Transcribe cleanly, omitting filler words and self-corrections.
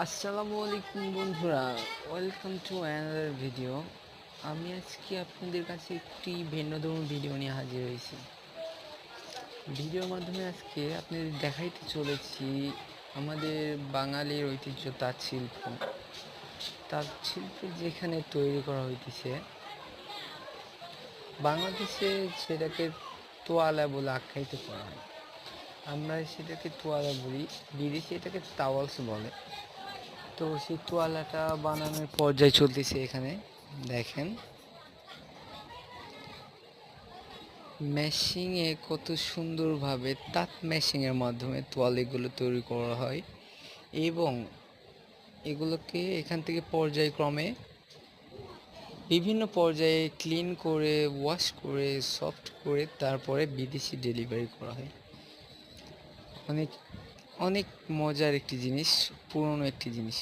আসসালামু আলাইকুম বন্ধুরা, ওয়েলকাম টু অ্যানাদার ভিডিও। আমি আজকে আপনাদের কাছে একটি ভিন্নধর্মী ভিডিও নিয়ে হাজির হয়েছি। ভিডিওর মাধ্যমে আজকে আপনাদের দেখাইতে চলেছি আমাদের বাঙালির ঐতিহ্য তাঁত শিল্প। তাঁত শিল্প যেখানে তৈরি করা হইতেছে, বাংলাদেশে সেটাকে তোয়ালা বলে আখ্যায়িত করা হয়। আমরা সেটাকে তোয়ালা বলি, বিদেশে এটাকে তাওয়ালস বলে। তো সেই তোয়ালাটা বানানোর পর্যায়ে চলতেছে এখানে। দেখেন মেশিংয়ে কত সুন্দরভাবে তাঁত মেশিংয়ের মাধ্যমে তোয়ালিগুলো তৈরি করা হয় এবং এগুলোকে এখান থেকে পর্যায়ক্রমে বিভিন্ন পর্যায়ে ক্লিন করে, ওয়াশ করে, সফট করে তারপরে বিদেশে ডেলিভারি করা হয়। অনেক অনেক মজার একটি জিনিস, পুরনো একটি জিনিস।